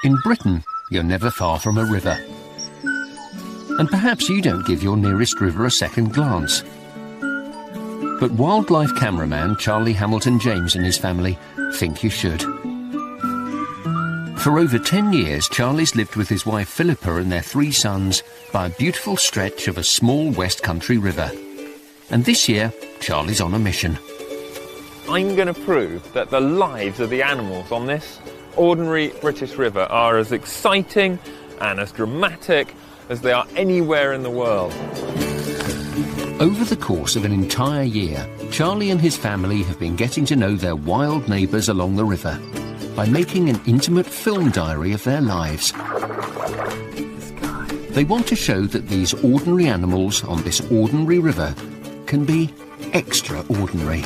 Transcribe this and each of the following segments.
In Britain, you're never far from a river. And perhaps you don't give your nearest river a second glance. But wildlife cameraman Charlie Hamilton James and his family think you should. For over 10 years, Charlie's lived with his wife Philippa and their 3 sons by a beautiful stretch of a small West Country river. And this year, Charlie's on a mission. I'm going to prove that the lives of the animals on this ordinary British river are as exciting and as dramatic as they are anywhere in the world. Over the course of an entire year, Charlie and his family have been getting to know their wild neighbours along the river by making an intimate film diary of their lives. They want to show that these ordinary animals on this ordinary river can be extraordinary.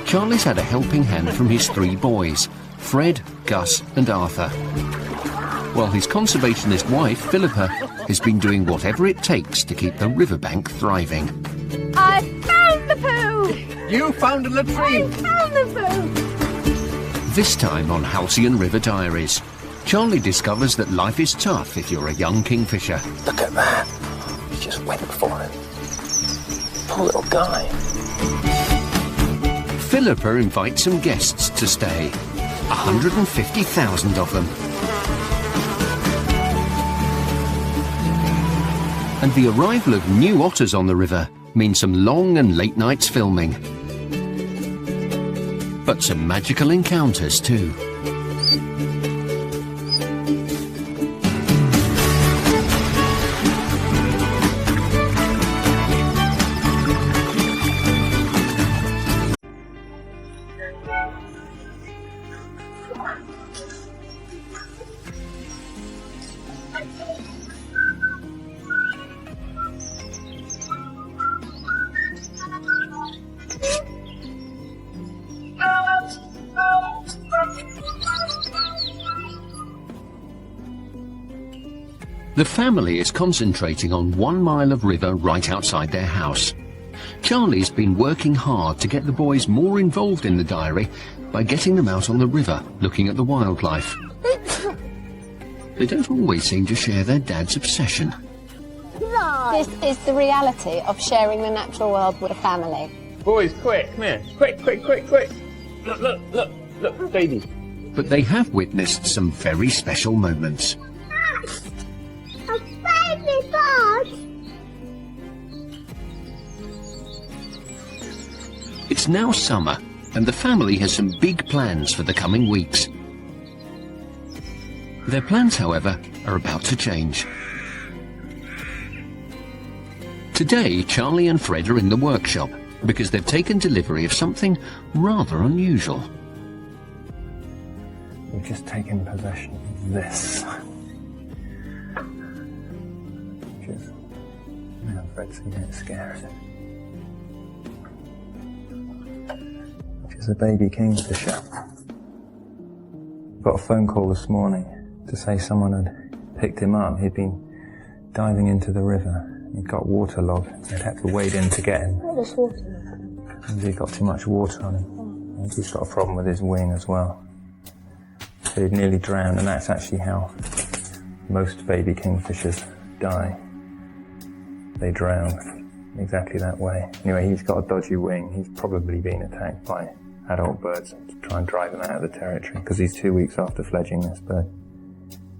Charlie's had a helping hand from his 3 boys, Fred, Gus and Arthur, while his conservationist wife, Philippa, has been doing whatever it takes to keep the riverbank thriving. I found the poo! You found a latrine! I found the poo! This time on Halcyon River Diaries, Charlie discovers that life is tough if you're a young kingfisher. Look at that. He just went for it. Poor little guy. Philippa invites some guests to stay. 150,000 of them. And the arrival of new otters on the river means some long and late nights filming. But some magical encounters too. The family is concentrating on 1 mile of river right outside their house. Charlie's been working hard to get the boys more involved in the diary by getting them out on the river, looking at the wildlife. They don't always seem to share their dad's obsession. This is the reality of sharing the natural world with a family. Boys, quick, come here. Quick, quick, quick, quick. Look, look, look, look, baby. But they have witnessed some very special moments. It's now summer, and the family has some big plans for the coming weeks. Their plans, however, are about to change. Today, Charlie and Fred are in the workshop because they've taken delivery of something rather unusual. We've just taken possession of this. Which is, now Fred's a bit scared. Which is a baby kingfisher. Got a phone call this morning to say someone had picked him up. He'd been diving into the river. He'd got waterlogged. They'd had to wade in to get him. What is water? He'd got too much water on him. I think he's got a problem with his wing as well. So he'd nearly drowned, and that's actually how most baby kingfishers die. They drown exactly that way. Anyway, he's got a dodgy wing. He's probably been attacked by adult birds to try and drive him out of the territory, because he's 2 weeks after fledging this bird.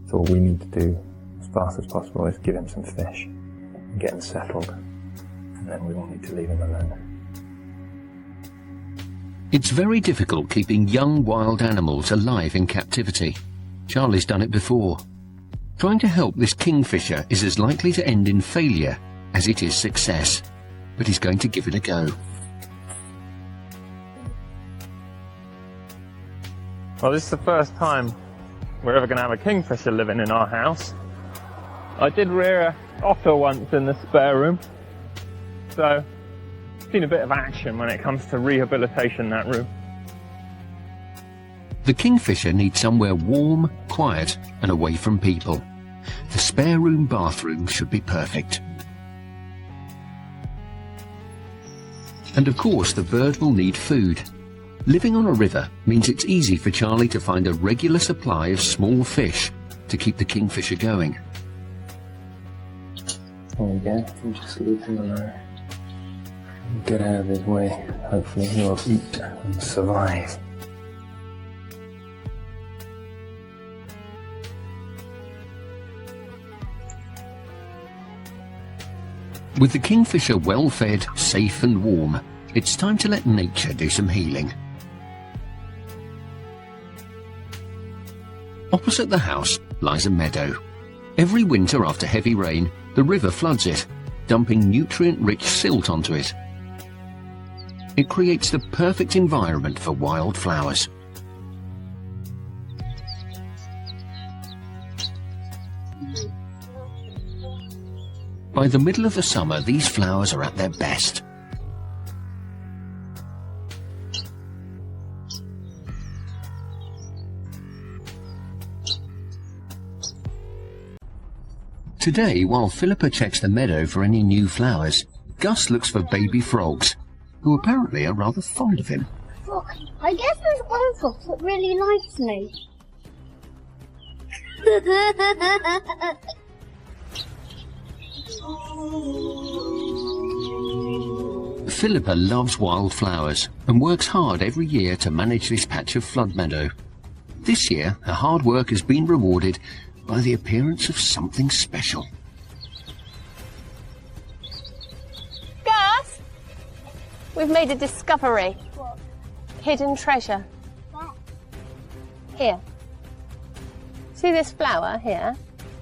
So all we need to do as fast as possible is give him some fish and get him settled, and then we won't need to leave him alone. It's very difficult keeping young wild animals alive in captivity. Charlie's done it before. Trying to help this kingfisher is as likely to end in failure as it is success, but he's going to give it a go. Well, this is the first time we're ever going to have a kingfisher living in our house. I did rear an otter once in the spare room, so I've seen a bit of action when it comes to rehabilitation in that room. The kingfisher needs somewhere warm, quiet and away from people. The spare room bathroom should be perfect. And of course the bird will need food. Living on a river means it's easy for Charlie to find a regular supply of small fish to keep the kingfisher going. There we go, we'll just leave him alone. Get out of his way. Hopefully he'll eat and survive. With the kingfisher well fed, safe and warm, it's time to let nature do some healing. Opposite the house lies a meadow. Every winter after heavy rain, the river floods it, dumping nutrient-rich silt onto it. It creates the perfect environment for wildflowers. By the middle of the summer, these flowers are at their best. Today, while Philippa checks the meadow for any new flowers, Gus looks for baby frogs, who apparently are rather fond of him. Look, I guess there's one frog that really likes me. Philippa loves wildflowers and works hard every year to manage this patch of flood meadow. This year, her hard work has been rewarded by the appearance of something special. Gus! We've made a discovery. What? Hidden treasure. Where? Here. See this flower here?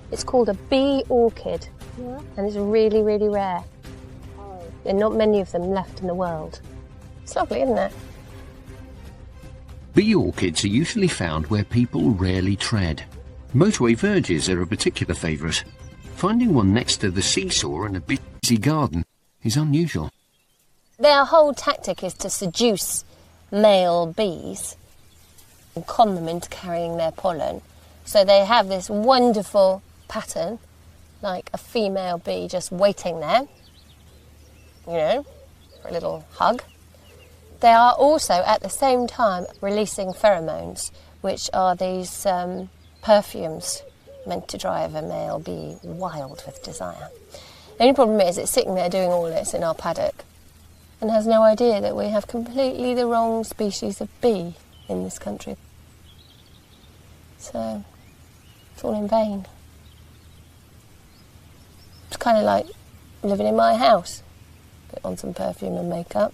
It's called a bee orchid. Yeah. And it's really, really rare. Oh. There are not many of them left in the world. It's lovely, isn't it? Bee orchids are usually found where people rarely tread. Motorway verges are a particular favourite. Finding one next to the seesaw in a busy garden is unusual. Their whole tactic is to seduce male bees and con them into carrying their pollen. So they have this wonderful pattern, like a female bee just waiting there, you know, for a little hug. They are also at the same time releasing pheromones, which are these perfumes meant to drive a male bee wild with desire. The only problem is it's sitting there doing all this in our paddock and has no idea that we have completely the wrong species of bee in this country. So it's all in vain. It's kind of like living in my house. Put on some perfume and makeup.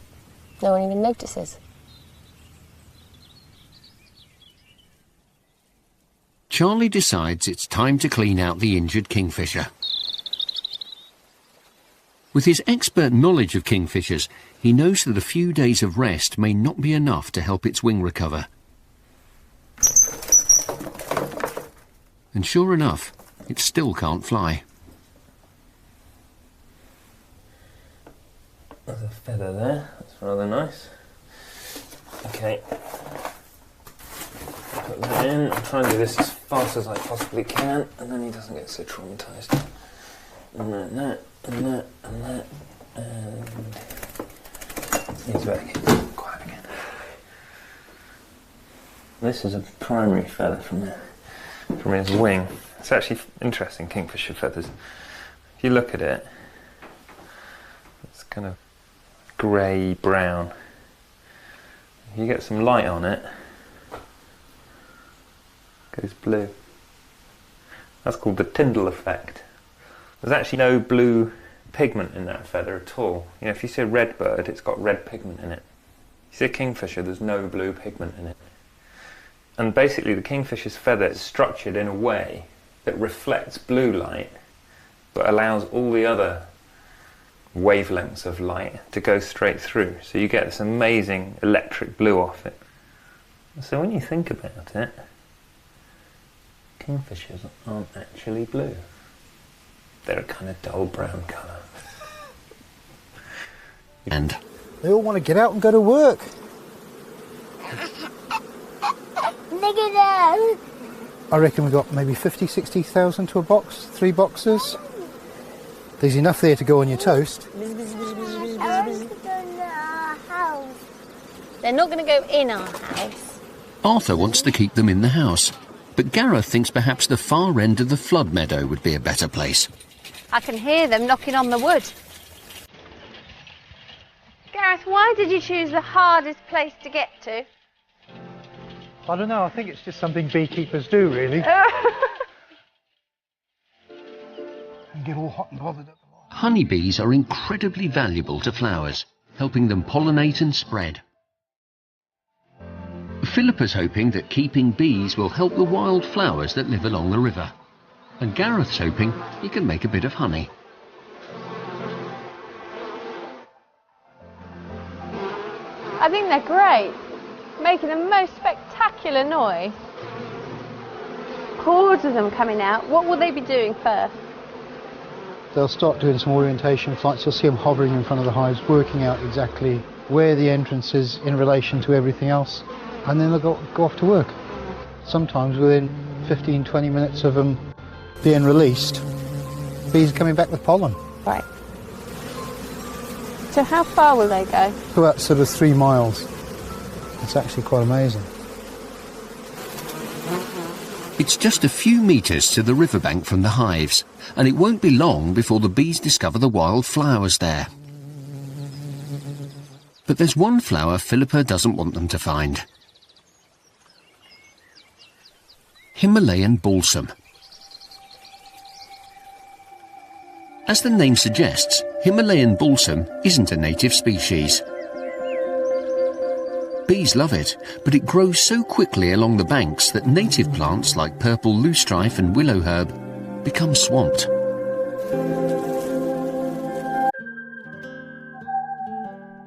No one even notices. Charlie decides it's time to clean out the injured kingfisher. With his expert knowledge of kingfishers, he knows that a few days of rest may not be enough to help its wing recover. And sure enough, it still can't fly. There's a feather there, that's rather nice. Okay. Put that in. I'll try and do this as fast as I possibly can, and then he doesn't get so traumatised. And then that, and that, and that, and he's back. Quiet again. This is a primary feather from his wing. It's actually interesting, kingfisher feathers. If you look at it, it's kind of grey brown. If you get some light on it, it goes blue. That's called the Tyndall effect. There's actually no blue pigment in that feather at all. You know, if you see a red bird, it's got red pigment in it. If you see a kingfisher, there's no blue pigment in it. And basically the kingfisher's feather is structured in a way that reflects blue light, but allows all the other wavelengths of light to go straight through. So you get this amazing electric blue off it. So when you think about it, kingfishers aren't actually blue. They're a kind of dull brown colour. And they all want to get out and go to work. Look at them. I reckon we've got maybe 50, 60,000 to a box, 3 boxes. There's enough there to go on your toast. I want to go to our house. They're not going to go in our house. Arthur wants to keep them in the house, but Gareth thinks perhaps the far end of the flood meadow would be a better place. I can hear them knocking on the wood. Gareth, why did you choose the hardest place to get to? I don't know, I think it's just something beekeepers do, really. And get all hot and bothered at the moment. Honeybees are incredibly valuable to flowers, helping them pollinate and spread. Philippa's hoping that keeping bees will help the wild flowers that live along the river. And Gareth's hoping he can make a bit of honey. I think they're great, making the most spectacular noise. Hordes of them coming out. What will they be doing first? They'll start doing some orientation flights. You'll see them hovering in front of the hives, working out exactly where the entrance is in relation to everything else. And then they'll go off to work. Sometimes within 15-20 minutes of them being released, bees are coming back with pollen. Right. So how far will they go? About sort of 3 miles. It's actually quite amazing. It's just a few metres to the riverbank from the hives, and it won't be long before the bees discover the wild flowers there. But there's one flower Philippa doesn't want them to find. Himalayan balsam. As the name suggests, Himalayan balsam isn't a native species. Bees love it, but it grows so quickly along the banks that native plants like purple loosestrife and willow herb become swamped.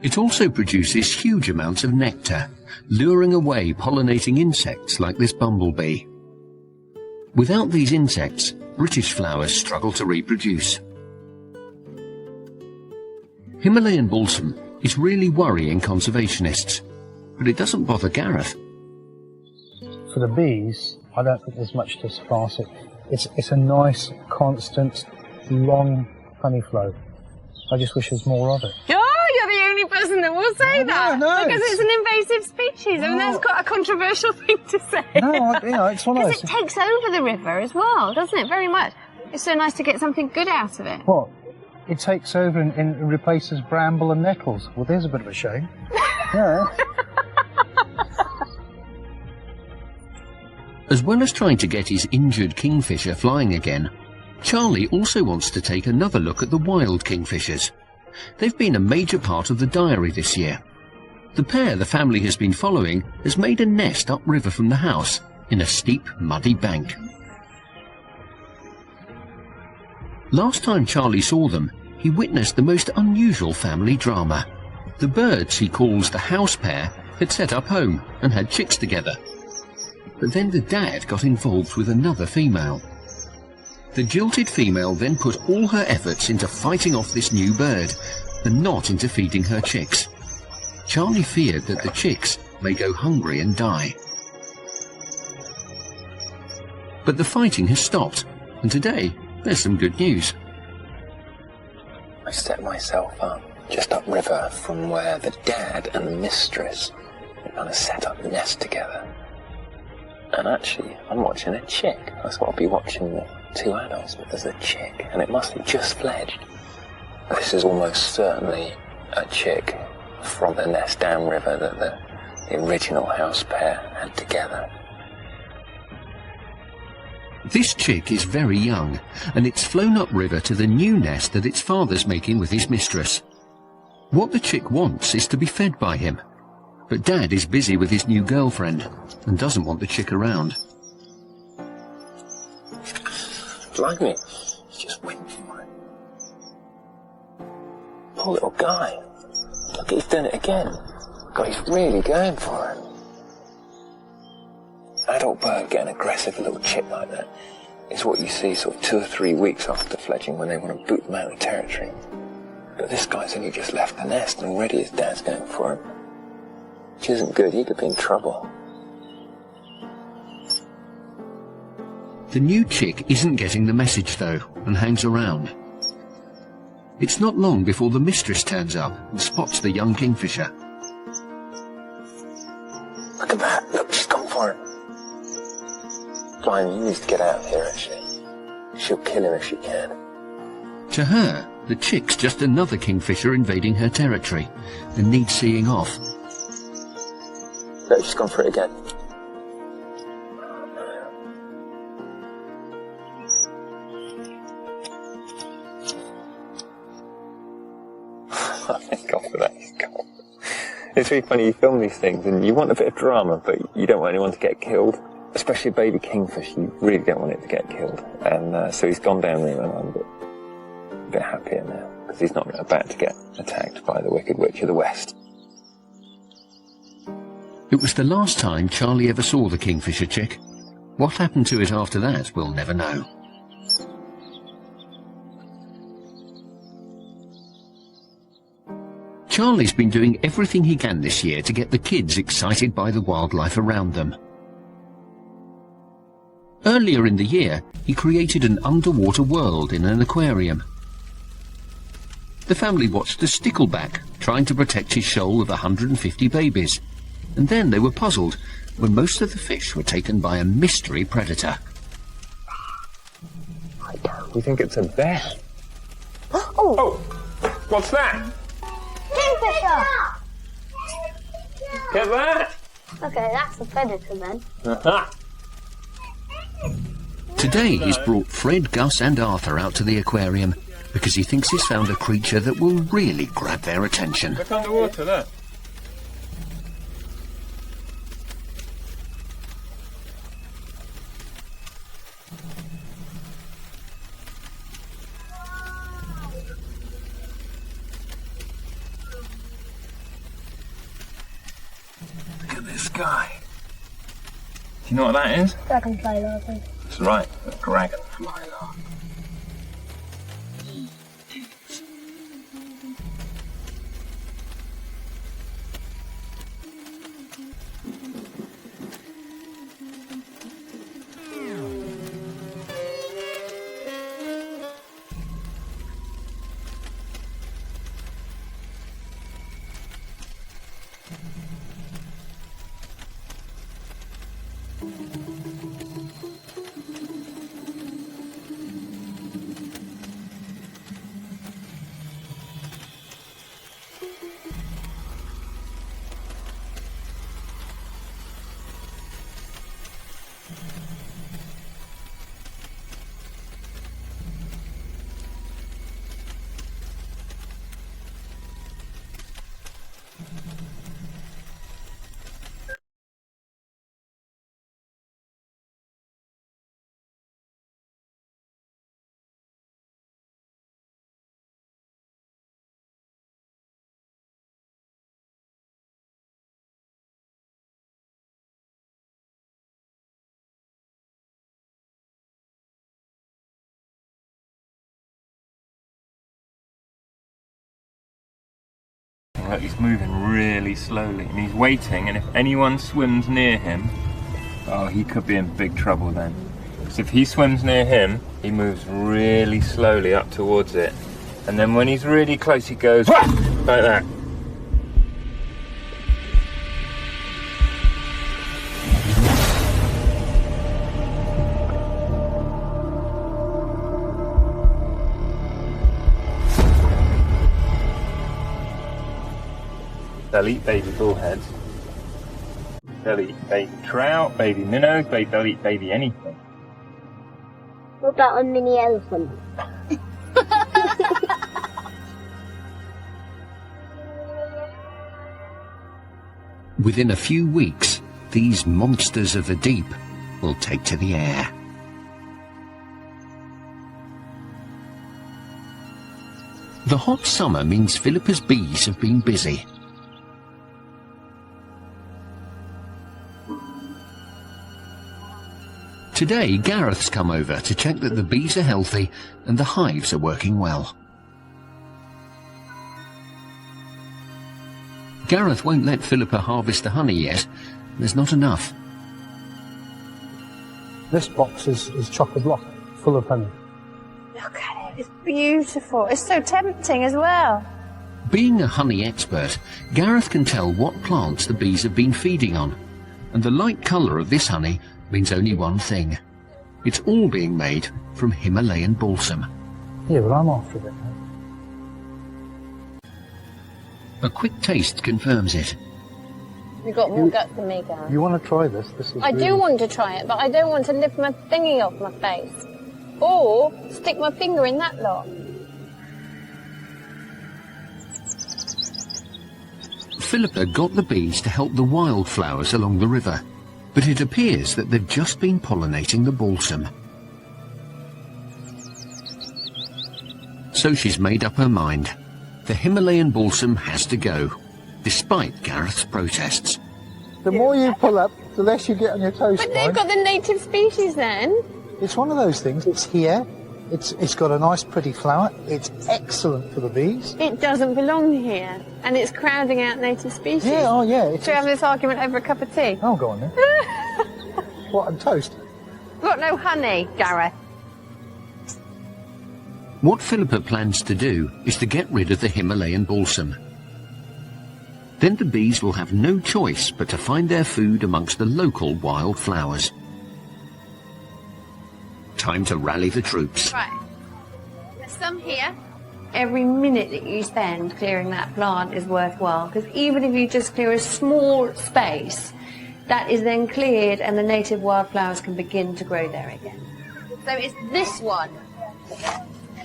It also produces huge amounts of nectar, luring away pollinating insects like this bumblebee. Without these insects, British flowers struggle to reproduce. Himalayan balsam is really worrying conservationists, but it doesn't bother Gareth. For the bees, I don't think there's much to surpass it. It's a nice, constant, long honey flow. I just wish there's more of it. Oh, you're the only person that will say that. No, because it's an invasive species. I mean, that's quite a controversial thing to say. No, it's one of Because it takes over the river as well, doesn't it? Very much. It's so nice to get something good out of it. What? It takes over and replaces bramble and nettles. Well, there's a bit of a shame. Yeah. As well as trying to get his injured kingfisher flying again, Charlie also wants to take another look at the wild kingfishers. They've been a major part of the diary this year. The pair the family has been following has made a nest upriver from the house in a steep, muddy bank. Last time Charlie saw them, he witnessed the most unusual family drama. The birds he calls the house pair had set up home and had chicks together. But then the dad got involved with another female. The jilted female then put all her efforts into fighting off this new bird, and not into feeding her chicks. Charlie feared that the chicks may go hungry and die. But the fighting has stopped, and today there's some good news. I set myself up just upriver from where the dad and the mistress had kind of set up the nest together. And actually, I'm watching a chick. That's what I'll be watching, the 2 adults, but there's a chick, and it must have just fledged. This is almost certainly a chick from the nest downriver that the original house pair had together. This chick is very young, and it's flown upriver to the new nest that its father's making with his mistress. What the chick wants is to be fed by him, but Dad is busy with his new girlfriend and doesn't want the chick around. Blimey, he just went for it. Poor little guy. Look, he's done it again. God, he's really going for it. Adult bird getting aggressive, a little chick like that, is what you see sort of 2 or 3 weeks after fledging when they want to boot them out of territory. But this guy's only just left the nest and already his dad's going for him. Which isn't good, he could be in trouble. The new chick isn't getting the message though, and hangs around. It's not long before the mistress turns up and spots the young kingfisher. Look at that. Look, she's gone for it. Blind, you need to get out of here, actually. She'll kill him if she can. To her, the chick's just another kingfisher invading her territory and needs seeing off. Look, she's gone for it again. Go for that. It's really funny, you film these things and you want a bit of drama, but you don't want anyone to get killed. Especially a baby kingfish, you really don't want it to get killed. And so he's gone down there and I'm a bit happier now, because he's not about to get attacked by the Wicked Witch of the West. It was the last time Charlie ever saw the kingfisher chick. What happened to it after that, we'll never know. Charlie's been doing everything he can this year to get the kids excited by the wildlife around them. Earlier in the year, he created an underwater world in an aquarium. The family watched a stickleback trying to protect his shoal of 150 babies, and then they were puzzled when most of the fish were taken by a mystery predator. We think it's a bear. Oh, what's that? Kingfisher! Get that? Okay, that's a predator then. Aha. Today he's brought Fred, Gus and Arthur out to the aquarium because he thinks he's found a creature that will really grab their attention. Look underwater, look. Look at this guy. Do you know what that is? Dragonfly larvae. That's right, a dragonfly larva. Look, he's moving really slowly and he's waiting, and if anyone swims near him, oh, he could be in big trouble then. Because if he swims near him, he moves really slowly up towards it. And then when he's really close, he goes like that. They'll eat baby bullheads. They'll eat baby trout, baby minnows, they'll eat baby anything. What about a mini elephant? Within a few weeks, these monsters of the deep will take to the air. The hot summer means Philippa's bees have been busy. Today, Gareth's come over to check that the bees are healthy and the hives are working well. Gareth won't let Philippa harvest the honey yet. There's not enough. This box is chock-a-block, full of honey. Look at it, it's beautiful. It's so tempting as well. Being a honey expert, Gareth can tell what plants the bees have been feeding on, And the light colour of this honey means only one thing. It's all being made from Himalayan balsam. Yeah, well, I'm after it. A quick taste confirms it. You've got more guts than me, Gareth. You want to try this? I do want to try it, but I don't want to lift my thingy off my face. Or stick my finger in that lot. Philippa got the bees to help the wildflowers along the river, but it appears that they've just been pollinating the balsam. So she's made up her mind. The Himalayan balsam has to go, despite Gareth's protests. The more you pull up, the less you get on your toast. But they've got the native species then. It's one of those things. It's here. It's got a nice, pretty flower. It's excellent for the bees. It doesn't belong here, and it's crowding out native species. Yeah, oh yeah. Should we have this argument over a cup of tea? Oh, go on then. What, and toast? We've got no honey, Gareth. What Philippa plans to do is to get rid of the Himalayan balsam. Then the bees will have no choice but to find their food amongst the local wildflowers. Time to rally the troops. Right. There's some here. Every minute that you spend clearing that plant is worthwhile, because even if you just clear a small space, that is then cleared and the native wildflowers can begin to grow there again. So it's this one.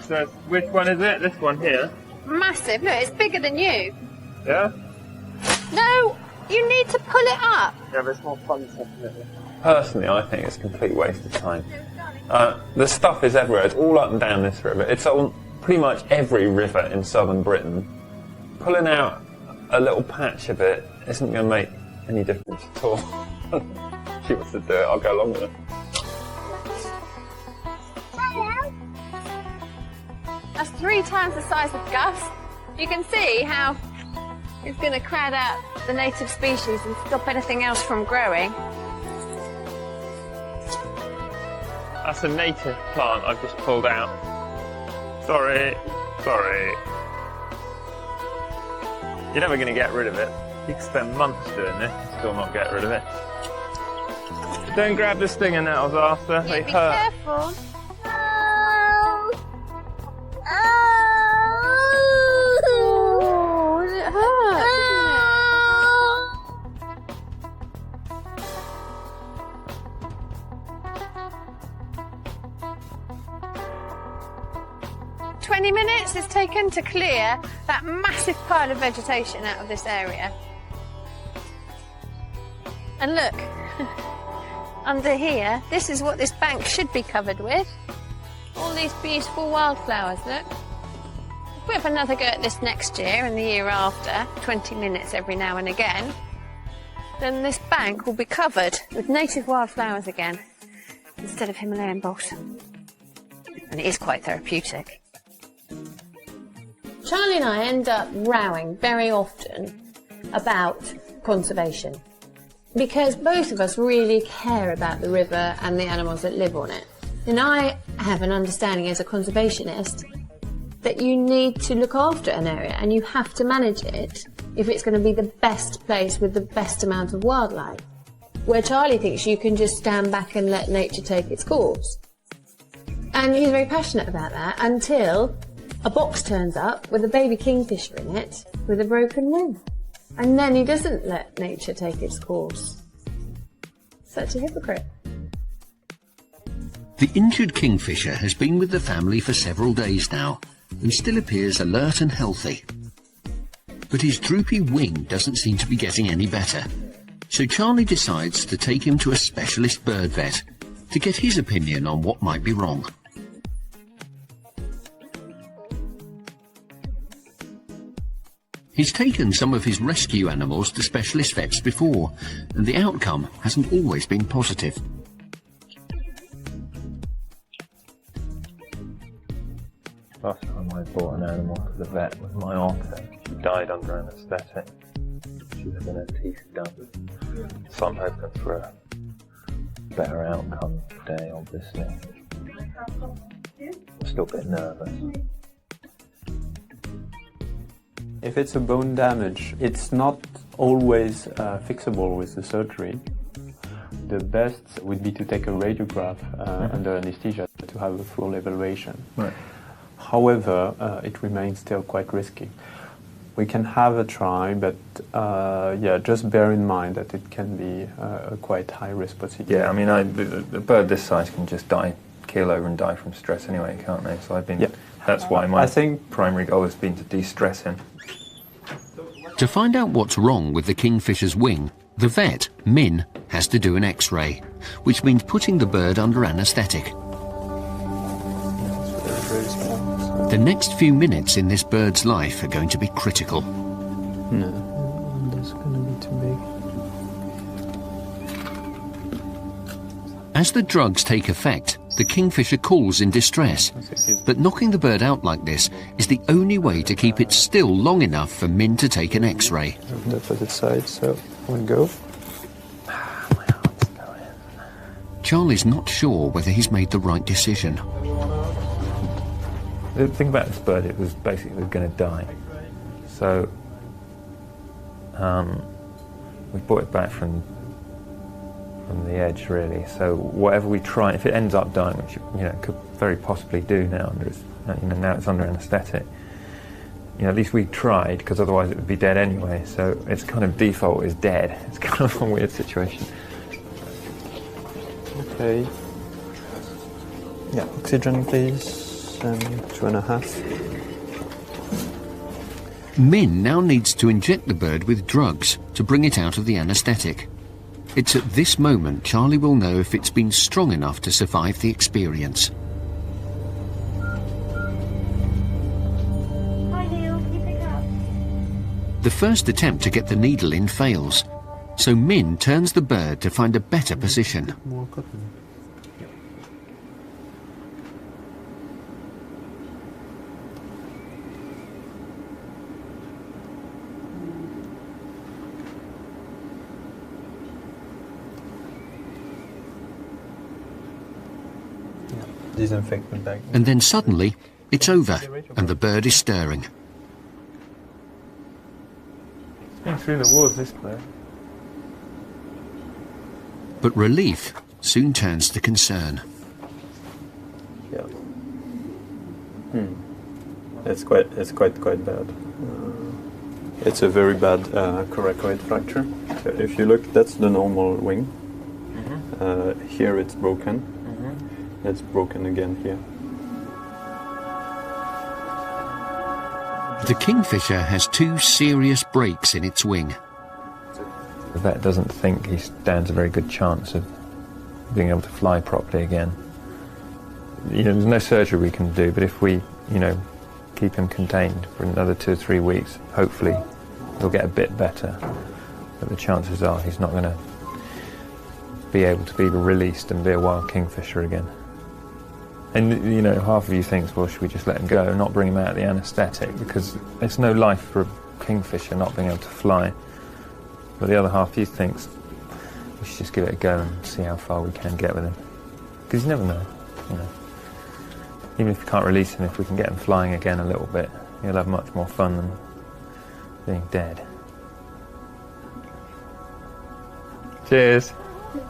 So which one is it? This one here? Massive. Look, it's bigger than you. Yeah? No, you need to pull it up. Yeah, there's more fun stuff in it. Personally, I think it's a complete waste of time. The stuff is everywhere. It's all up and down this river. It's on pretty much every river in southern Britain. Pulling out a little patch of it isn't going to make any difference at all. She wants to do it, I'll go along with her. That's 3 times the size of Gus. You can see how it's going to crowd out the native species and stop anything else from growing. That's a native plant I've just pulled out. Sorry. You're never going to get rid of it. You can spend months doing this and still not get rid of it. Don't grab the stinger nettles after, they Be hurt. careful. Oh, it hurts, doesn't it? 20 minutes it's taken to clear that massive pile of vegetation out of this area. And look, under here, this is what this bank should be covered with. All these beautiful wildflowers, look. If we have another go at this next year and the year after, 20 minutes every now and again, then this bank will be covered with native wildflowers again, instead of Himalayan balsam. And it is quite therapeutic. Charlie and I end up rowing very often about conservation, because both of us really care about the river and the animals that live on it. And I have an understanding as a conservationist that you need to look after an area and you have to manage it if it's going to be the best place with the best amount of wildlife. Where Charlie thinks you can just stand back and let nature take its course. And he's very passionate about that until a box turns up with a baby kingfisher in it with a broken wing. And then he doesn't let nature take its course. Such a hypocrite. The injured kingfisher has been with the family for several days now and still appears alert and healthy. But his droopy wing doesn't seem to be getting any better. So Charlie decides to take him to a specialist bird vet to get his opinion on what might be wrong. He's taken some of his rescue animals to specialist vets before, and the outcome hasn't always been positive. Last time I brought an animal to the vet was my otter. She died under anaesthetic. She was having her teeth done. So I'm hoping for a better outcome today, obviously. I'm still a bit nervous. If it's a bone damage, it's not always fixable with the surgery. The best would be to take a radiograph under anesthesia to have a full evaluation. Right. However, it remains still quite risky. We can have a try, but yeah, just bear in mind that it can be a quite high-risk procedure. Yeah, I mean, the bird this size can just keel over and die from stress anyway, can't they? So I've been. Yeah. That's why my primary goal has been to de-stress him. To find out what's wrong with the kingfisher's wing, the vet, Min, has to do an X-ray, which means putting the bird under anaesthetic. The next few minutes in this bird's life are going to be critical. No, that's going to be too big. As the drugs take effect, the kingfisher calls in distress. But knocking the bird out like this is the only way to keep it still long enough for Min to take an X-ray. The opposite side, so one go. Charlie's not sure whether he's made the right decision. The thing about this bird, it was basically going to die. So we brought it back from the edge, really. So whatever we try, if it ends up dying, which it could very possibly do now, now it's under anaesthetic. At least we tried, because otherwise it would be dead anyway. So its kind of default is dead. It's kind of a weird situation. Okay. Yeah, oxygen, please. And 2.5. Min now needs to inject the bird with drugs to bring it out of the anaesthetic. It's at this moment Charlie will know if it's been strong enough to survive the experience. Hi Neil, can you pick up? The first attempt to get the needle in fails, so Min turns the bird to find a better position. More cotton. Disinfectant bag. And then suddenly, it's over, and the bird is stirring. It's been through the walls, this bird. But relief soon turns to concern. Yeah. It's quite bad. It's a very bad coracoid fracture. So if you look, that's the normal wing. Here it's broken. It's broken again here. The kingfisher has 2 serious breaks in its wing. The vet doesn't think he stands a very good chance of being able to fly properly again. There's no surgery we can do, but if we, keep him contained for another 2 or 3 weeks, hopefully he'll get a bit better. But the chances are he's not going to be able to be released and be a wild kingfisher again. And, half of you thinks, well, should we just let him go and not bring him out of the anaesthetic? Because it's no life for a kingfisher not being able to fly. But the other half of you thinks, we should just give it a go and see how far we can get with him. Because you never know, Even if we can't release him, if we can get him flying again a little bit, he'll have much more fun than being dead. Cheers.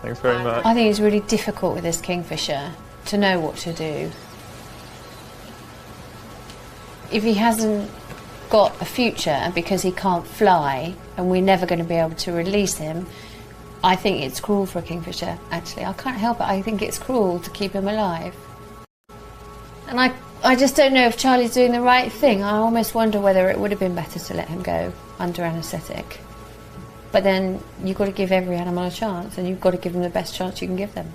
Thanks very much. I think it's really difficult with this kingfisher to know what to do. If he hasn't got a future because he can't fly and we're never going to be able to release him, I think it's cruel for a kingfisher, actually. I can't help it. I think it's cruel to keep him alive. And I just don't know if Charlie's doing the right thing. I almost wonder whether it would have been better to let him go under anaesthetic. But then you've got to give every animal a chance, and you've got to give them the best chance you can give them.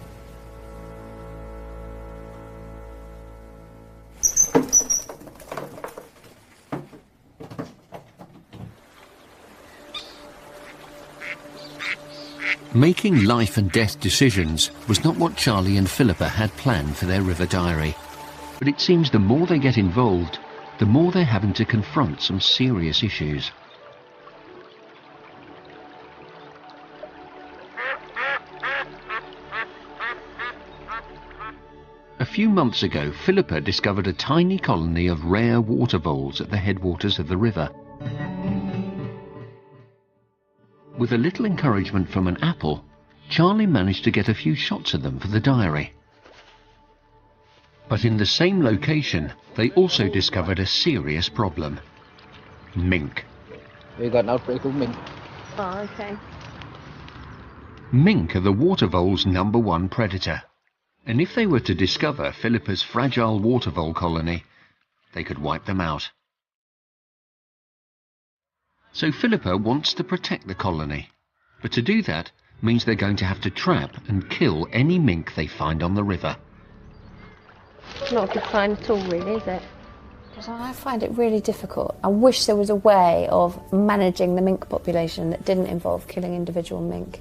Making life and death decisions was not what Charlie and Philippa had planned for their river diary. But it seems the more they get involved, the more they're having to confront some serious issues. A few months ago, Philippa discovered a tiny colony of rare water voles at the headwaters of the river. With a little encouragement from an apple, Charlie managed to get a few shots of them for the diary. But in the same location, they also discovered a serious problem. Mink. We got an outbreak of mink. Oh, okay. Mink are the water vole's #1 predator. And if they were to discover Philippa's fragile water vole colony, they could wipe them out. So Philippa wants to protect the colony. But to do that means they're going to have to trap and kill any mink they find on the river. Not a good find at all, really, is it? I find it really difficult. I wish there was a way of managing the mink population that didn't involve killing individual mink.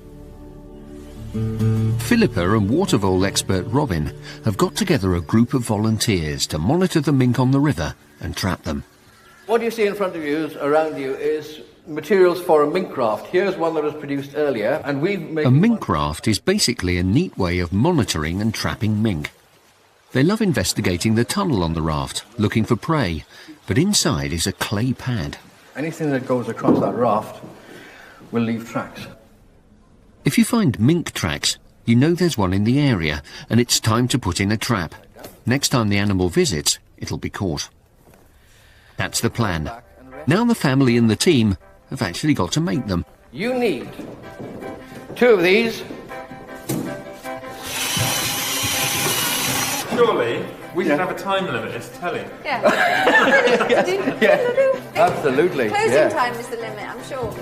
Philippa and water vole expert Robin have got together a group of volunteers to monitor the mink on the river and trap them. What you see in front of you, around you, is materials for a mink raft. Here's one that was produced earlier, and we've made... A mink raft is basically a neat way of monitoring and trapping mink. They love investigating the tunnel on the raft, looking for prey, but inside is a clay pad. Anything that goes across that raft will leave tracks. If you find mink tracks, you know there's one in the area, and it's time to put in a trap. Next time the animal visits, it'll be caught. That's the plan. Now the family and the team have actually got to make them. You need 2 of these. Surely we should have a time limit, it's telling. Yeah. Absolutely. Closing time is the limit, I'm sure.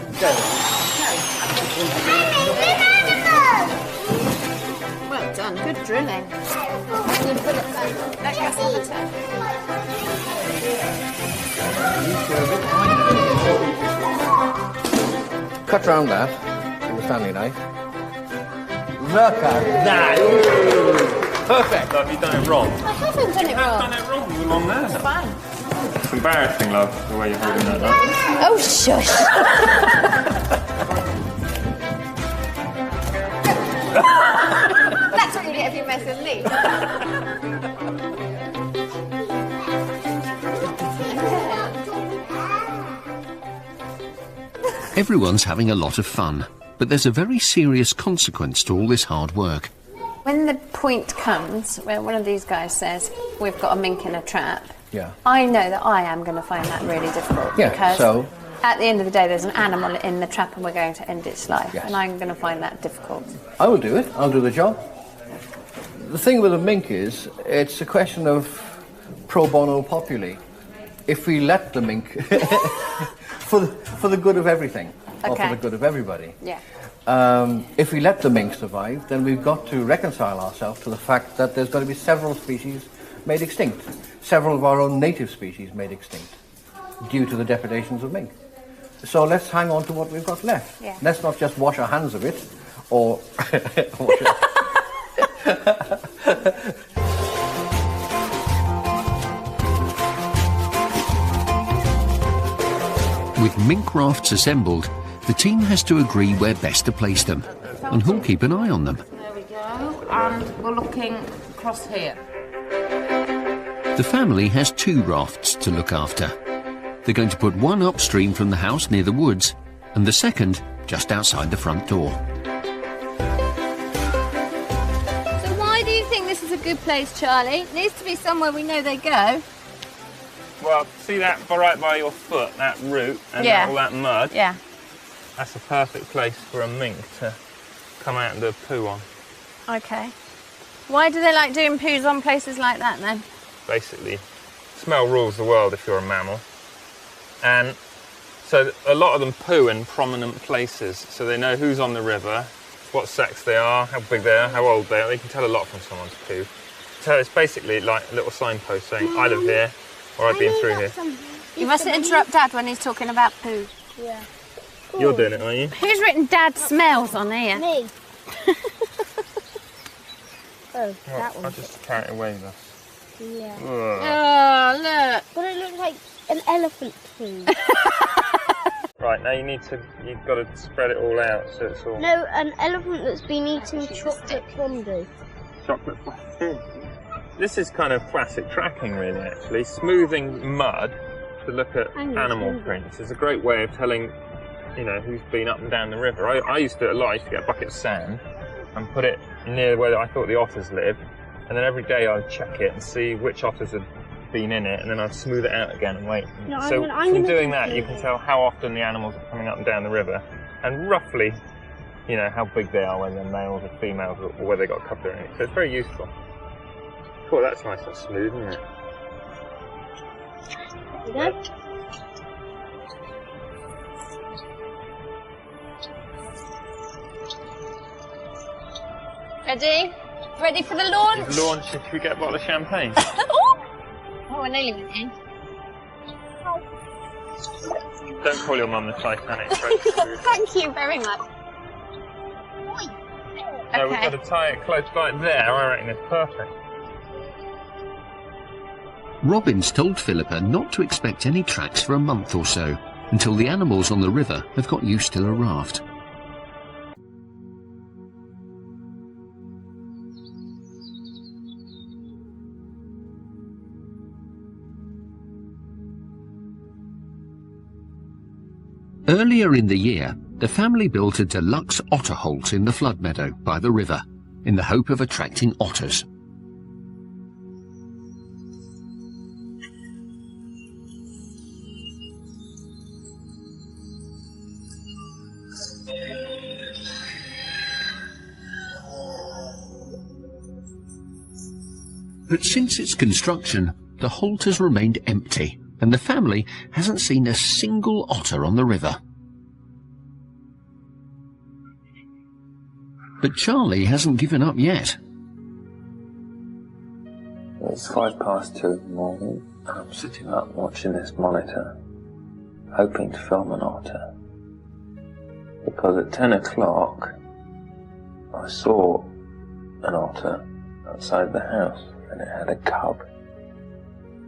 Well done, good drilling. Good bullet time. Let us have a turn. Cut round that with a Stanley knife. Look at that! Perfect! Love, you've done it wrong. I haven't done it You've wrong. done it wrong, you were wrong there. It's fine. It's embarrassing, love, the way you're holding that, love. Oh, shush. That's what you get if you mess with me. Everyone's having a lot of fun, but there's a very serious consequence to all this hard work. When the point comes where one of these guys says, we've got a mink in a trap, Yeah. I know that I am going to find that really difficult. Yeah, because so? at the end of the day, there's an animal in the trap and we're going to end its life. Yes. And I'm going to find that difficult. I will do it. I'll do the job. The thing with a mink is, it's a question of pro bono populi. If we let the mink, for the good of everything, or for Okay. the good of everybody. Yeah. If we let the mink survive, then we've got to reconcile ourselves to the fact that there's going to be several species made extinct. Several of our own native species made extinct due to the depredations of mink. So let's hang on to what we've got left. Yeah. Let's not just wash our hands of it, or... With mink rafts assembled, the team has to agree where best to place them, and who'll keep an eye on them. There we go, and we're looking across here. The family has 2 rafts to look after. They're going to put one upstream from the house near the woods, and the second just outside the front door. So why do you think this is a good place, Charlie? It needs to be somewhere we know they go. Well, see that right by your foot, that root, and Yeah. all that mud? Yeah. That's a perfect place for a mink to come out and do a poo on. Okay. Why do they like doing poos on places like that then? Basically, smell rules the world if you're a mammal. And so a lot of them poo in prominent places, so they know who's on the river, what sex they are, how big they are, how old they are. They can tell a lot from someone's poo. So it's basically like a little signpost saying, I live here, or I've been through here. You mustn't interrupt Dad when he's talking about poo. Yeah. You're doing it, aren't you? Who's written Dad smells on here? Me. Oh, that I'll one. just carry it away, though. Yeah. Oh, look. But it looks like an elephant poo. Right, now you've got to spread it all out so it's all No, an elephant that's been eating chocolate fondue. chocolate. This is kind of classic tracking, really, actually. Smoothing mud to look at animal prints is a great way of telling, you know, who's been up and down the river. I used to do it a lot. I used to get a bucket of sand and put it near where I thought the otters lived, and then every day I'd check it and see which otters had been in it, and then I'd smooth it out again and wait. No, So I'm from gonna doing that, you can tell how often the animals are coming up and down the river, and roughly, you know, how big they are, whether they're males or females, or whether they've got a couple in it. So it's very useful. Cool, that's nice and smooth, isn't it? There you go. Ready? Ready for the launch? Launch, should we get a bottle of champagne? Oh, I nearly went in. Don't call your mum the Titanic. It's very smooth. Thank you very much. No, we've got to tie it close by there. I reckon it's perfect. Robin's told Philippa not to expect any tracks for a month or so, until the animals on the river have got used to the raft. Earlier in the year, the family built a deluxe otter holt in the flood meadow by the river, in the hope of attracting otters. But since its construction, the holt has remained empty, and the family hasn't seen a single otter on the river. But Charlie hasn't given up yet. It's 2:05 in the morning, and I'm sitting up watching this monitor, hoping to film an otter. Because at 10 o'clock, I saw an otter outside the house, and it had a cub.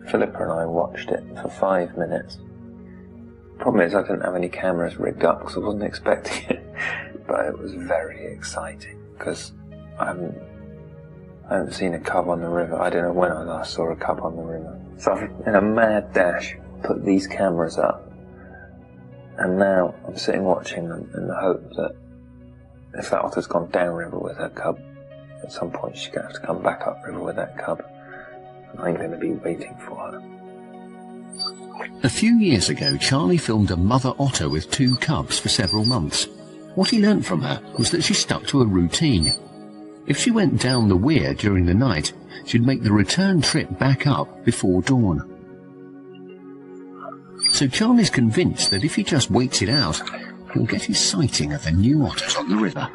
Philippa and I watched it for 5 minutes. Problem is, I didn't have any cameras rigged up because I wasn't expecting it, but it was very exciting because I haven't seen a cub on the river. I don't know when I last saw a cub on the river. So I've, in a mad dash, put these cameras up, and now I'm sitting watching them in the hope that if that otter's gone downriver with her cub, at some point she's going to have to come back upriver with that cub. I'm going to be waiting for her. A few years ago, Charlie filmed a mother otter with 2 cubs for several months. What he learnt from her was that she stuck to a routine. If she went down the weir during the night, she'd make the return trip back up before dawn. So Charlie's convinced that if he just waits it out, he'll get his sighting of the new otters on the river.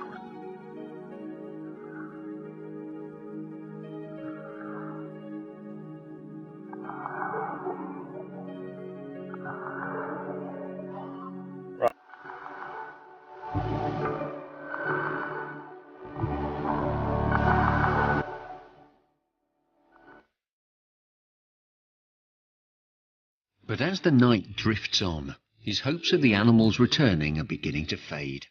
But as the night drifts on, his hopes of the animals returning are beginning to fade.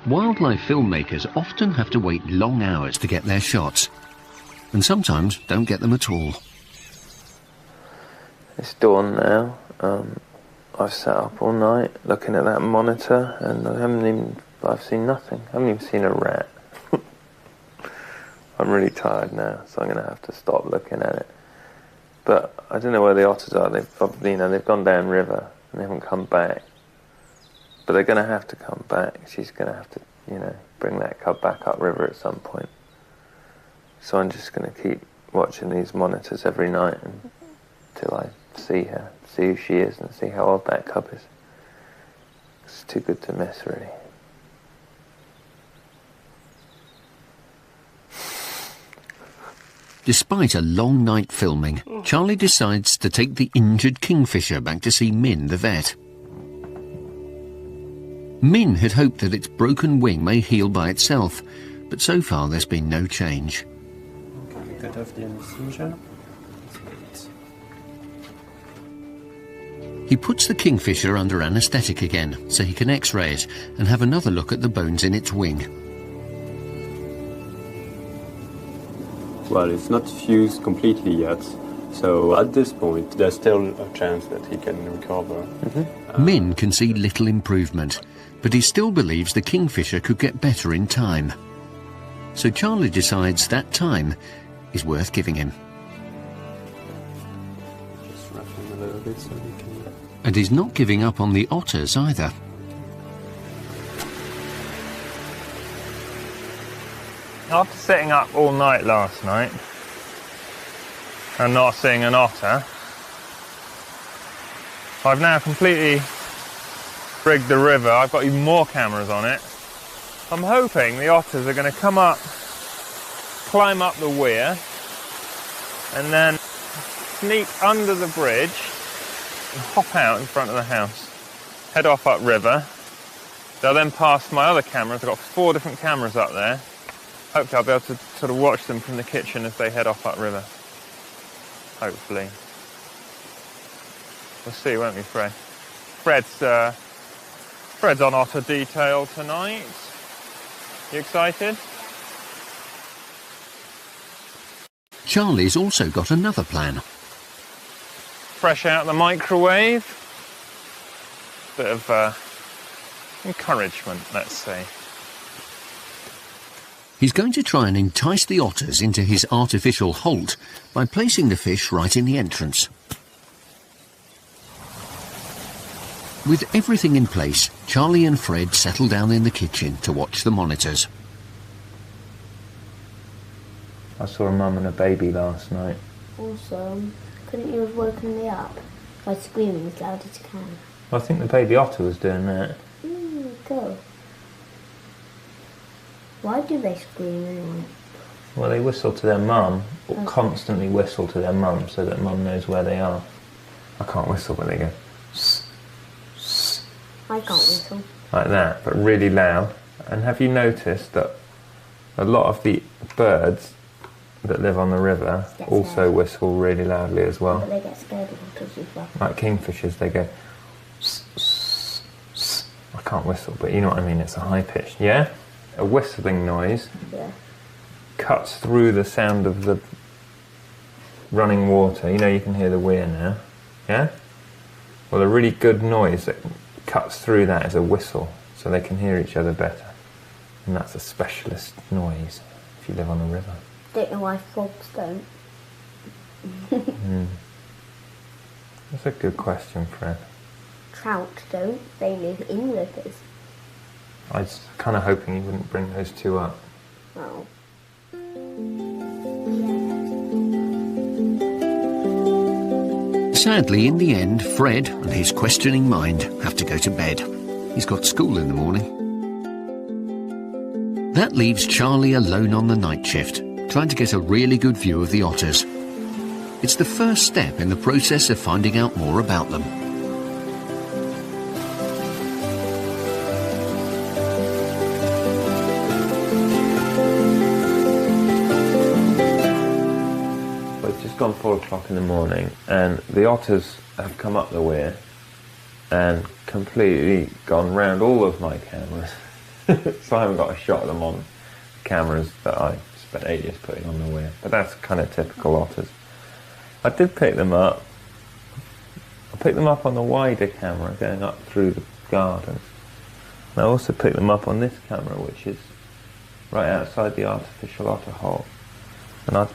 Wildlife filmmakers often have to wait long hours to get their shots, and sometimes don't get them at all. It's dawn now. I've sat up all night looking at that monitor, and I've seen nothing. I haven't even seen a rat. I'm really tired now, so I'm going to have to stop looking at it. But I don't know where the otters are. They've probably, they've gone down river and they haven't come back. But they're going to have to come back. She's going to have to, bring that cub back up river at some point. So I'm just going to keep watching these monitors every night until I see her, see who she is, and see how old that cub is. It's too good to miss, really. Despite a long night filming, Charlie decides to take the injured kingfisher back to see Min, the vet. Min had hoped that its broken wing may heal by itself, but so far there's been no change. Cut off the anesthesia. He puts the kingfisher under anaesthetic again, so he can x-ray it and have another look at the bones in its wing. Well, it's not fused completely yet, so at this point there's still a chance that he can recover. Min can see little improvement, but he still believes the kingfisher could get better in time. So Charlie decides that time is worth giving him. Just wrap him a little bit so he can... And he's not giving up on the otters either. After sitting up all night last night and not seeing an otter, I've now completely rigged the river. I've got even more cameras on it. I'm hoping the otters are going to come up, climb up the weir, and then sneak under the bridge and hop out in front of the house. Head off upriver. They'll then pass my other cameras. I've got 4 different cameras up there. Hopefully I'll be able to sort of watch them from the kitchen as they head off upriver. Hopefully. We'll see, won't we, Fred? Fred's on otter detail tonight. You excited? Charlie's also got another plan. Fresh out the microwave. Bit of encouragement, let's say. He's going to try and entice the otters into his artificial holt by placing the fish right in the entrance. With everything in place, Charlie and Fred settle down in the kitchen to watch the monitors. I saw a mum and a baby last night. Awesome. Couldn't you have woken me up by screaming as loud as you can? I think the baby otter was doing that. Go. Why do they scream anyway? Well, they whistle to their mum, or constantly whistle to their mum so that mum knows where they are. I can't whistle, but they go... I can't whistle. Like that, but really loud. And have you noticed that a lot of the birds that live on the river also whistle really loudly as well? But they get scared of waters as well. Like kingfishers, they go... I can't whistle, but you know what I mean, it's a high pitch, yeah? A whistling noise cuts through the sound of the running water. You know, you can hear the weir now, yeah? Well, a really good noise that cuts through that is a whistle, so they can hear each other better. And that's a specialist noise if you live on a river. Don't know why frogs don't. That's a good question, Fred. Trout don't. They live in rivers. I was kind of hoping you wouldn't bring those two up. Oh. Sadly, in the end, Fred and his questioning mind have to go to bed. He's got school in the morning. That leaves Charlie alone on the night shift, trying to get a really good view of the otters. It's the first step in the process of finding out more about them. It's gone 4 o'clock in the morning and the otters have come up the weir and completely gone round all of my cameras. So I haven't got a shot of them on cameras that I spent ages putting on the weir, but that's kind of typical otters. I did pick them up. I picked them up on the wider camera going up through the garden. And I also picked them up on this camera, which is right outside the artificial otter hole. And I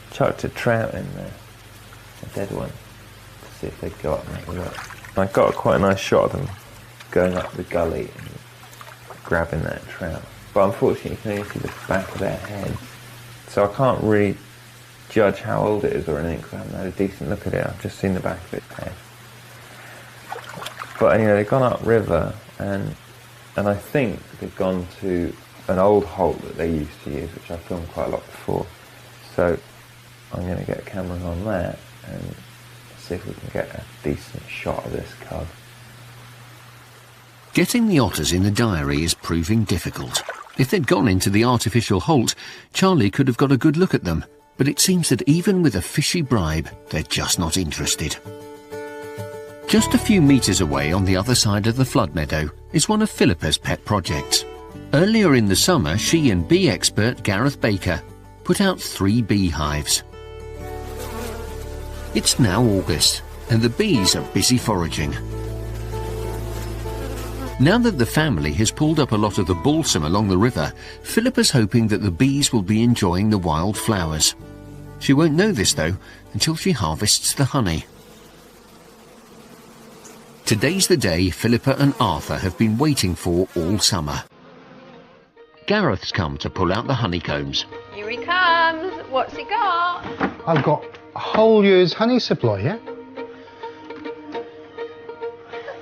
chucked a trout in there, a dead one, to see if they'd go up and have a look. I got quite a nice shot of them going up the gully and grabbing that trout. But unfortunately you can only see the back of their heads. So I can't really judge how old it is or anything because I haven't had a decent look at it. I've just seen the back of its head. But anyway, they've gone up river and I think they've gone to an old holt that they used to use, which I filmed quite a lot before. So I'm going to get cameras on that and see if we can get a decent shot of this cub. Getting the otters in the diary is proving difficult. If they'd gone into the artificial holt, Charlie could have got a good look at them, but it seems that even with a fishy bribe, they're just not interested. Just a few metres away on the other side of the flood meadow is one of Philippa's pet projects. Earlier in the summer, she and bee expert Gareth Baker put out 3 beehives. It's now August, and the bees are busy foraging. Now that the family has pulled up a lot of the balsam along the river, Philippa's hoping that the bees will be enjoying the wild flowers. She won't know this, though, until she harvests the honey. Today's the day Philippa and Arthur have been waiting for all summer. Gareth's come to pull out the honeycombs. Here he comes. What's he got? I've got a whole year's honey supply here.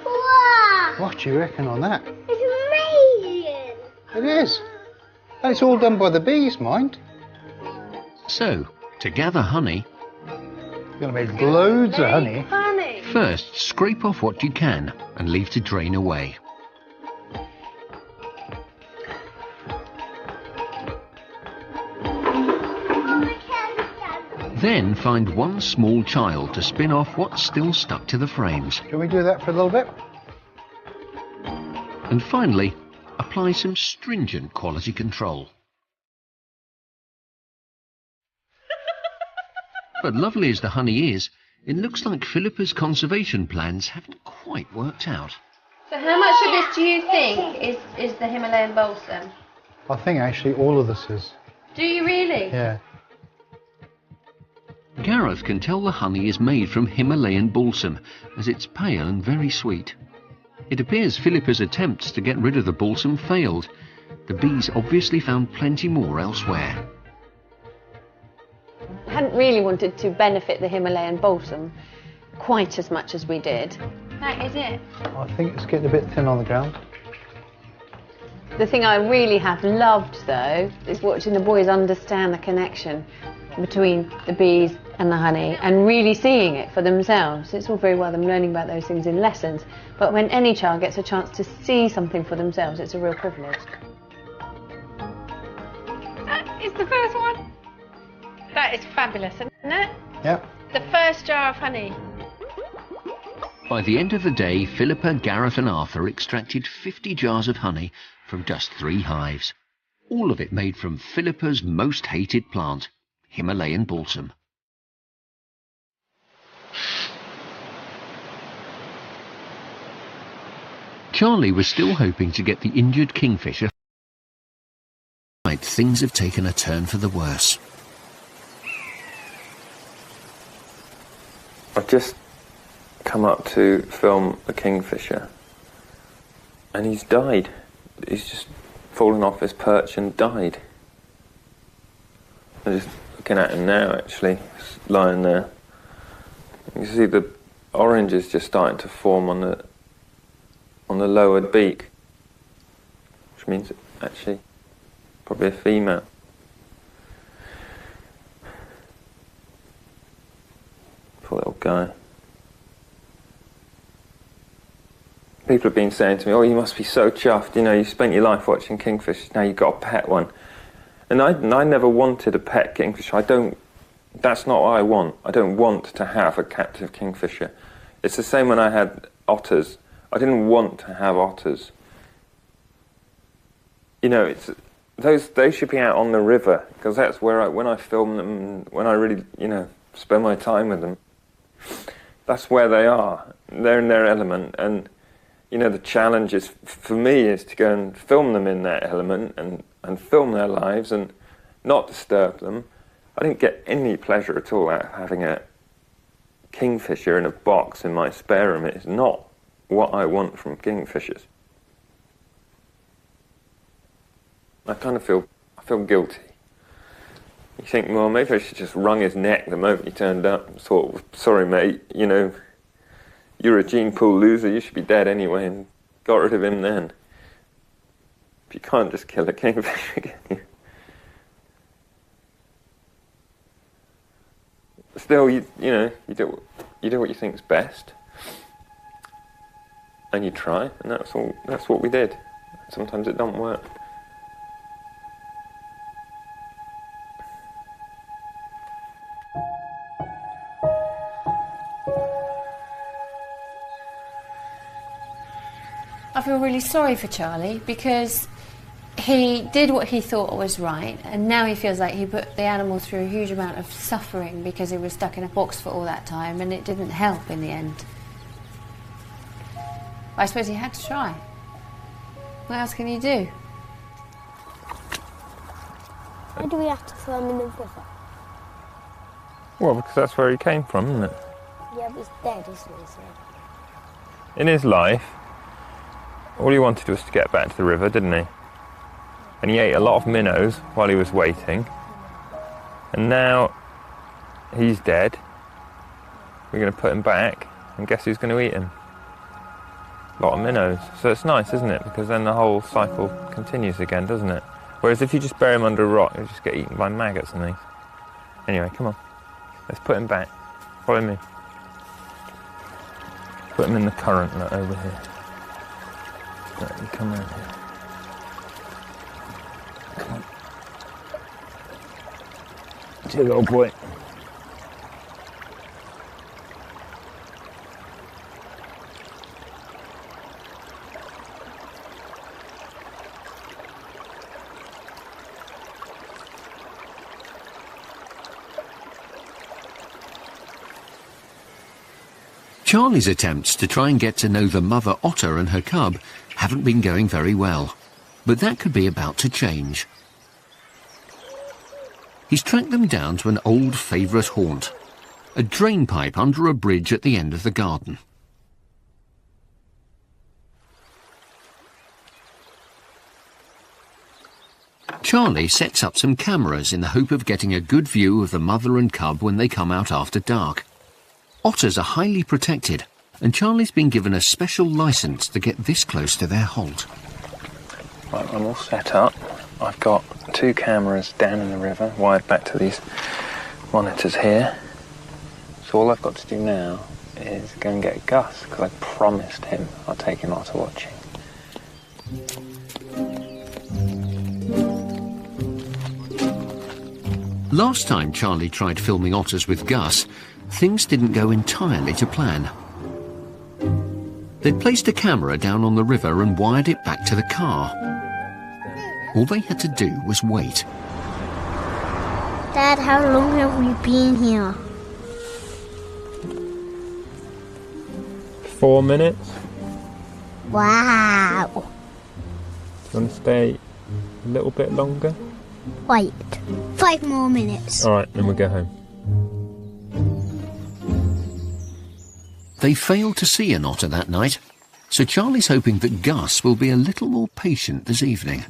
Wow! What do you reckon on that? It's amazing! It is. And it's all done by the bees, mind. So, to gather honey, You're going to make loads of honey. Honey. first scrape off what you can and leave to drain away. Then find one small child to spin off what's still stuck to the frames. Shall we do that for a little bit? And finally, apply some stringent quality control. But lovely as the honey is, it looks like Philippa's conservation plans haven't quite worked out. So how much of this do you think is the Himalayan balsam? I think actually all of this is. Do you really? Yeah. Gareth can tell the honey is made from Himalayan balsam, as it's pale and very sweet. It appears Philippa's attempts to get rid of the balsam failed. The bees obviously found plenty more elsewhere. I hadn't really wanted to benefit the Himalayan balsam quite as much as we did. That is it. I think it's getting a bit thin on the ground. The thing I really have loved, though, is watching the boys understand the connection between the bees and the honey and really seeing it for themselves. It's all very well them learning about those things in lessons, but when any child gets a chance to see something for themselves, it's a real privilege. That is the first one. That is fabulous, isn't it? Yeah. The first jar of honey. By the end of the day, Philippa, Gareth and Arthur extracted 50 jars of honey from just 3 hives. All of it made from Philippa's most hated plant, Himalayan balsam. Charlie was still hoping to get the injured kingfisher. Things have taken a turn for the worse. I've just come up to film a kingfisher and he's died. He's just fallen off his perch and died. I'm just looking at him now, actually, he's lying there. You see the orange is just starting to form on the lowered beak, which means actually probably a female. Poor little guy. People have been saying to me, oh, you must be so chuffed, you know, you spent your life watching kingfishers, now you've got a pet one. And I never wanted a pet kingfisher. That's not what I want. I don't want to have a captive kingfisher. It's the same when I had otters. I didn't want to have otters. You know, they should be out on the river, because that's where when I film them, when I really, you know, spend my time with them, that's where they are. They're in their element, and you know, the challenge is, for me, is to go and film them in their element and film their lives and not disturb them. I didn't get any pleasure at all out of having a kingfisher in a box in my spare room. It's not what I want from kingfishers. I kind of feel guilty. You think, well, maybe I should just wrung his neck the moment he turned up and thought, sorry mate, you know, you're a gene pool loser, you should be dead anyway, and got rid of him then. But you can't just kill a kingfisher, can you? Still, you do what you think's best, and you try, and that's what we did. Sometimes it don't work. I feel really sorry for Charlie because he did what he thought was right, and now he feels like he put the animal through a huge amount of suffering because he was stuck in a box for all that time, and it didn't help in the end. I suppose he had to try. What else can you do? Why do we have to throw him in the river? Well, because that's where he came from, isn't it? Yeah, but he's dead, isn't he? So. In his life, all he wanted was to get back to the river, didn't he? And he ate a lot of minnows while he was waiting. And now he's dead. We're going to put him back, and guess who's going to eat him? A lot of minnows. So it's nice, isn't it? Because then the whole cycle continues again, doesn't it? Whereas if you just bury him under a rock, he'll just get eaten by maggots and things. Anyway, come on. Let's put him back. Follow me. Put him in the current, look, over here. Let me come around here. Come on. Good old boy. Charlie's attempts to try and get to know the mother otter and her cub haven't been going very well, but that could be about to change. He's tracked them down to an old favourite haunt, a drain pipe under a bridge at the end of the garden. Charlie sets up some cameras in the hope of getting a good view of the mother and cub when they come out after dark. Otters are highly protected, and Charlie's been given a special licence to get this close to their halt. Right, I'm all set up. I've got 2 cameras down in the river, wired back to these monitors here. So all I've got to do now is go and get Gus, because I promised him I'd take him otter watching. Last time Charlie tried filming otters with Gus, things didn't go entirely to plan. They'd placed a camera down on the river and wired it back to the car. All they had to do was wait. Dad, how long have we been here? 4 minutes. Wow. Do you want to stay a little bit longer? Wait, 5 more minutes. All right, then we'll go home. They failed to see an otter that night, so Charlie's hoping that Gus will be a little more patient this evening.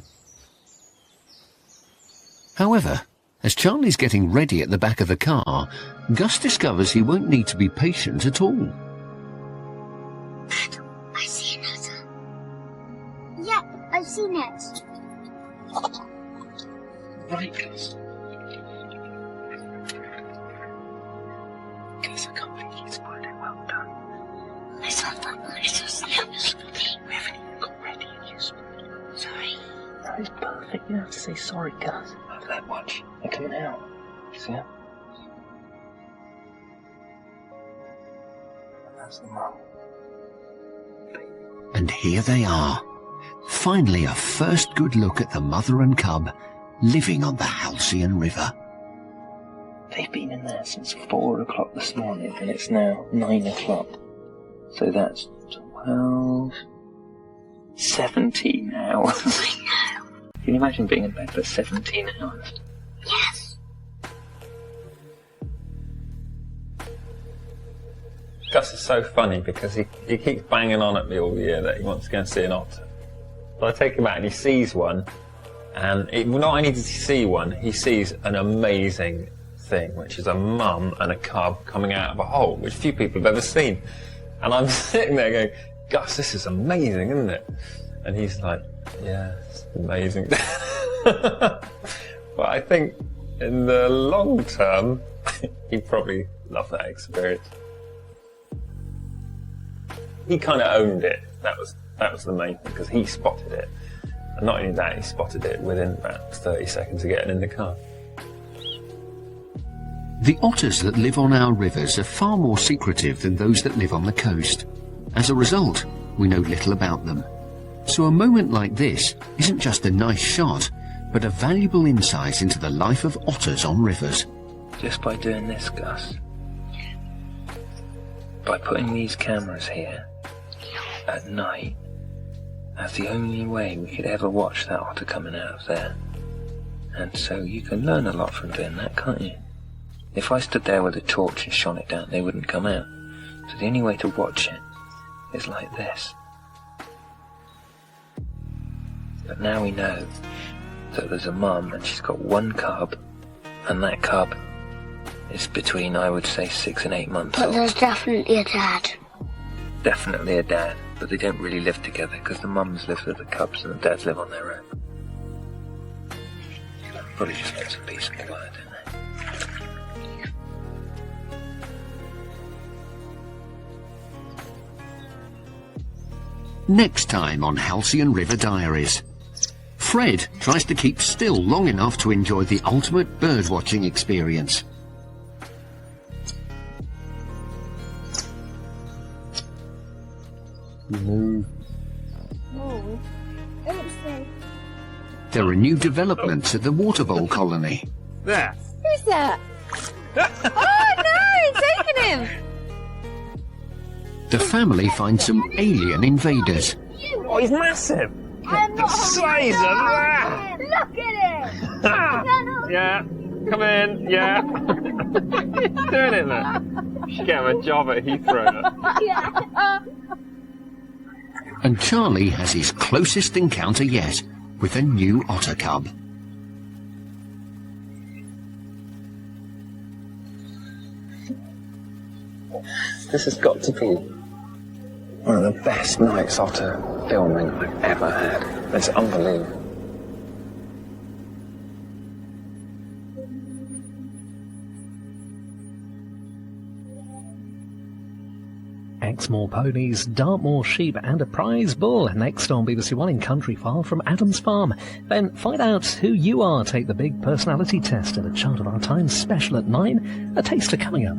However, as Charlie's getting ready at the back of the car, Gus discovers he won't need to be patient at all. Dad, I see an otter. Yeah, I've seen it. Right, Gus. Gus, I can't think you spied it. Well done. I saw that. I saw snaps. We haven't even got ready and you spied it. Sorry. That is perfect. You don't have to say sorry, Gus. Have that watch. They're coming out. See it? That's the mum. And here they are. Finally a first good look at the mother and cub living on the Halcyon River. They've been in there since 4 o'clock this morning and it's now 9 o'clock. So that's 12... 17 hours. I know. Can you imagine being in bed for 17 hours? Yes. Gus is so funny because he keeps banging on at me all year that he wants to go and see an otter. But I take him out and he sees one, and not only does he see one, he sees an amazing thing, which is a mum and a cub coming out of a hole, which few people have ever seen. And I'm sitting there going, Gus, this is amazing, isn't it? And he's like, yeah, it's amazing. But I think in the long term, he'd probably love that experience. He kind of owned it. That was the main thing, because he spotted it. And not only that, he spotted it within about 30 seconds of getting in the car. The otters that live on our rivers are far more secretive than those that live on the coast. As a result, we know little about them. So a moment like this isn't just a nice shot, but a valuable insight into the life of otters on rivers. Just by doing this, Gus. By putting these cameras here at night, That's the only way we could ever watch that otter coming out of there. And so you can learn a lot from doing that, can't you? If I stood there with a torch and shone it down, they wouldn't come out. So the only way to watch it is like this. But now we know that there's a mum and she's got one cub, and that cub is between, I would say, 6 and 8 months But old. there's definitely a dad. Definitely a dad, but they don't really live together because the mums live with the cubs and the dads live on their own. Probably just makes a peace in the world, don't they? Next time on Halcyon River Diaries. Fred tries to keep still long enough to enjoy the ultimate bird-watching experience. Move. There are new developments at the water vole colony. There. Who's that? Oh no, it's taken him! The family finds some alien invaders. Oh, he's massive. I'm not Size of that. Look at him! Yeah, come in, yeah. He's doing it, look. Should get him a job at Heathrow. And Charlie has his closest encounter yet with a new otter cub. This has got to be one of the best nights otter filming I've ever had. It's unbelievable. Exmoor ponies, Dartmoor sheep and a prize bull. Next on BBC One in Country File from Adam's Farm. Then find out who you are. Take the big personality test at a Child of Our Time special at 9. A taster coming up.